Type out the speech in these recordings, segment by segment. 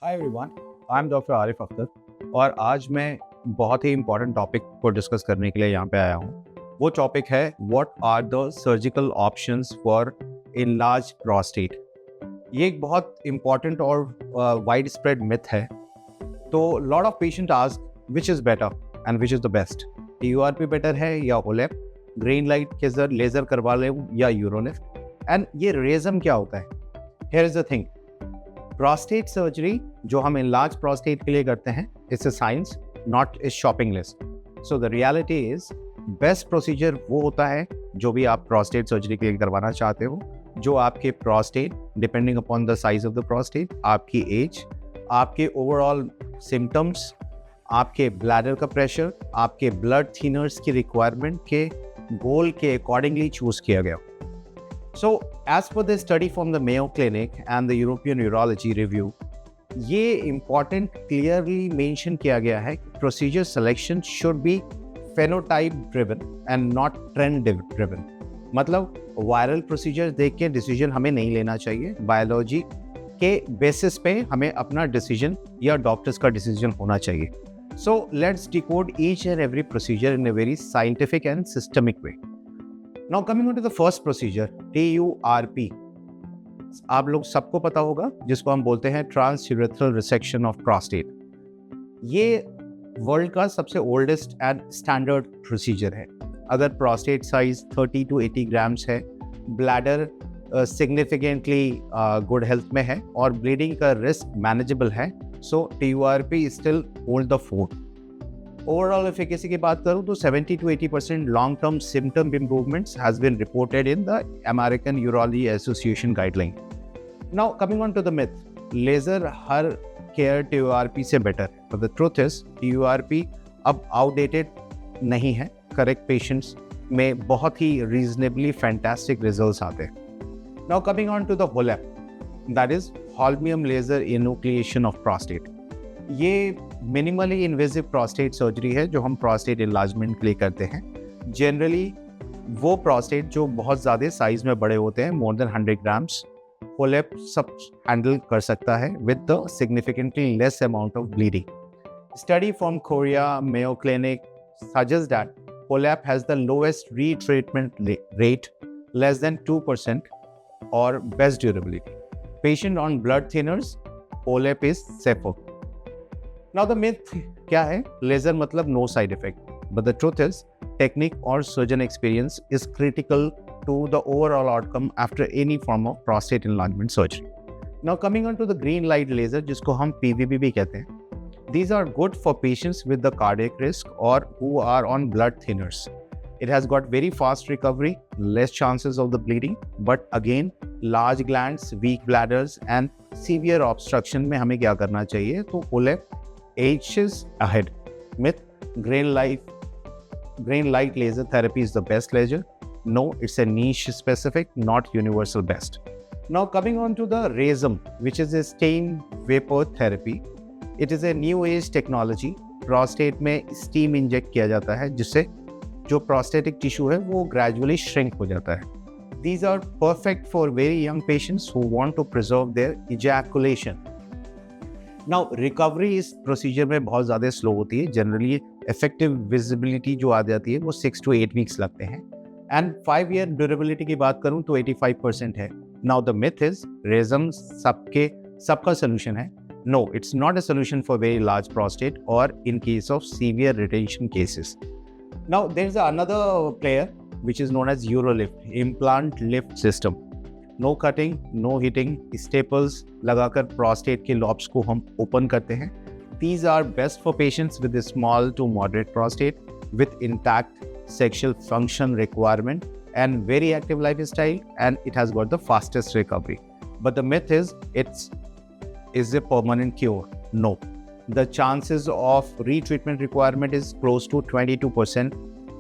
Hi everyone, I am doctor Arif Akhtar और आज मैं बहुत ही इम्पोर्टेंट टॉपिक को डिस्कस करने के लिए यहाँ पे आया हूँ। वो टॉपिक है what are the surgical options for enlarge prostate. ये एक बहुत इम्पोर्टेंट और वाइड स्प्रेड मिथ है। तो lot of patient ask which is better and which is the best, TURP better है या ओलेप, ग्रीन लाइट के लेज़र करवा लें या यूरोलिफ्ट। एंड ये रीज़न क्या होता है? Here is the thing, prostate surgery जो हम इनलार्ज प्रोस्टेट के लिए करते हैं, it's a science not a shopping list. So the reality is best procedure वो होता है जो भी आप प्रोस्टेट सर्जरी के लिए करवाना चाहते हो, जो आपके prostate depending upon the size of the prostate, आपकी एज, आपके ओवरऑल सिम्टम्स, आपके ब्लैडर का प्रेशर, आपके ब्लड थिनर्स की रिक्वायरमेंट के गोल के अकॉर्डिंगली चूज किया गया। So, as per the study from the Mayo Clinic and the European Urology Review, ये important clearly mention किया गया है कि procedure selection should be phenotype driven and not trend driven। मतलब वायरल प्रोसीजर देख के डिसीजन हमें नहीं लेना चाहिए, बायोलॉजी के बेसिस पे हमें अपना डिसीजन या डॉक्टर्स का डिसीजन होना चाहिए। So let's decode each and every procedure in a very scientific and systemic way. Now coming on to the first procedure, TURP, आप लोग सबको पता होगा, जिसको हम बोलते हैं ट्रांसयूरेथ्रल रिसेक्शन ऑफ प्रोस्टेट। ये वर्ल्ड का सबसे ओल्डेस्ट एंड स्टैंडर्ड प्रोसीजर है। अगर प्रोस्टेट साइज 30 to 80 ग्राम्स है, ब्लैडर सिग्निफिकेंटली गुड हेल्थ में है और ब्लीडिंग का रिस्क मैनेजेबल है, so TURP still hold the fort. Overall efficacy की बात करूं तो 70 to 80% long term symptom improvements has been reported in the American urology association guideline. Now coming on to the myth, laser her care TURP से better, but the truth is TURP अब outdated नहीं है। Correct patients में बहुत ही reasonably fantastic results आते हैं। Now coming on to the HoLEP, that is holmium laser enucleation of prostate. ये minimally invasive prostate surgery है जो हम प्रोस्टेट इनलार्जमेंट के लिए करते हैं। जनरली वो प्रोस्टेट जो बहुत ज़्यादा साइज में बड़े होते हैं, मोर देन 100 ग्राम्स, होलेप सब हैंडल कर सकता है with the significantly less amount of bleeding. Study from Korea, Mayo clinic suggest that HoLEP has the lowest retreatment rate, less than 2%, और best durability. Patient on blood thinners, HoLEP is safer. Now the myth क्या है? Laser मतलब no side effect, but the truth is technique or surgeon experience is critical to the overall outcome after any form of prostate enlargement surgery. Now coming on to the green light laser, जिसको हम PVB भी कहते हैं, these are good for patients with the cardiac risk or who are on blood thinners. It has got very fast recovery, less chances of the bleeding, but again large glands, weak bladders and severe obstruction में हमें क्या करना चाहिए? तो होलेप ages ahead. Myth, green light laser therapy is the best laser. No, it's a niche specific, not universal best. Now coming on to the RASM, which is a steam vapor therapy. It is a new age technology. Prostate में steam inject किया जाता है, जिससे जो prostatic tissue है वो gradually shrink हो जाता है। These are perfect for very young patients who want to preserve their ejaculation. Now recovery इस प्रोसीजर में बहुत ज़्यादा स्लो होती है। जनरली इफेक्टिव विजिबिलिटी जो आ जाती है वो 6 to 8 वीक्स लगते हैं, एंड 5 ईयर ड्यूरेबिलिटी की बात करूं तो 85% है। Now the myth is Rezum सबका सोल्यूशन है। No, it's not a solution for very large prostate और in case of severe retention cases. Now there is another player which is known as UroLift, implant lift system. No cutting, no hitting, staples लगाकर prostate के lobes को हम open करते हैं। These are best for patients with a small to moderate prostate with intact sexual function requirement and very active lifestyle, and it has got the fastest recovery. But the myth is a permanent cure? No. The chances of retreatment requirement is close to 22%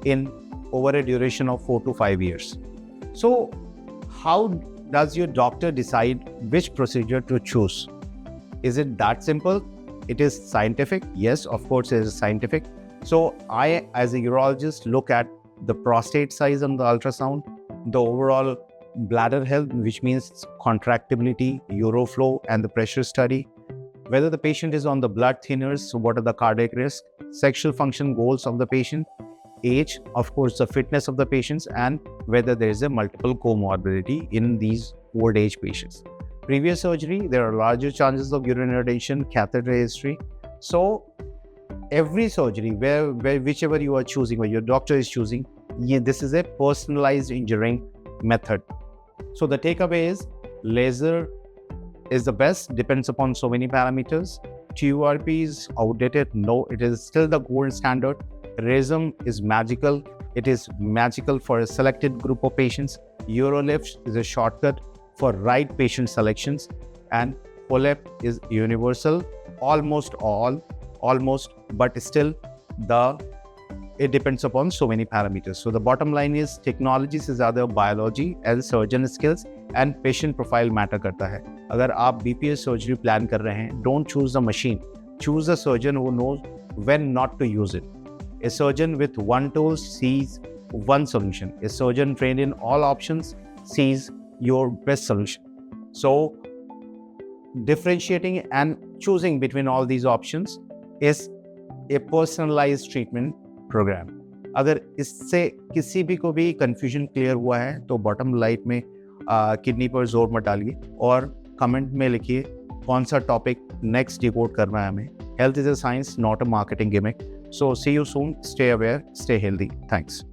in over a duration of 4 to 5 years. So how does your doctor decide which procedure to choose? Is it that simple? It is scientific. Yes, of course it is scientific. So I, as a urologist, look at the prostate size on the ultrasound, the overall bladder health, which means contractibility, uroflow, and the pressure study. whether the patient is on the blood thinners, so what are the cardiac risks, sexual function goals of the patient, age, of course, the fitness of the patients, and whether there is a multiple comorbidity in these old age patients. Previous surgery, there are larger chances of urinary retention, catheter history. So every surgery, whichever you are choosing, or your doctor is choosing, this is a personalized injuring method. So the takeaway is laser is the best, depends upon so many parameters. TURP is outdated. No, it is still the gold standard. RISM is magical. It is magical for a selected group of patients. UroLift is a shortcut for right patient selections, and PULEP is universal, almost, but still it depends upon so many parameters. So the bottom line is technologies is other biology and surgeon skills and patient profile matter करता है. अगर आप BPS surgery plan कर रहे हैं, don't choose the machine. Choose a surgeon who knows when not to use it. A surgeon with one tool sees one solution. A surgeon trained in all options sees your best solution. So differentiating and choosing between all these options is a personalized treatment program. अगर इससे किसी भी को भी confusion clear हुआ है तो bottom line में किडनी पर जोर मत डालिए और कमेंट में लिखिए कौन सा टॉपिक नेक्स्ट डिकोड करना है हमें. Health is a science, not a marketing gimmick. So see you soon. Stay aware, stay healthy. Thanks.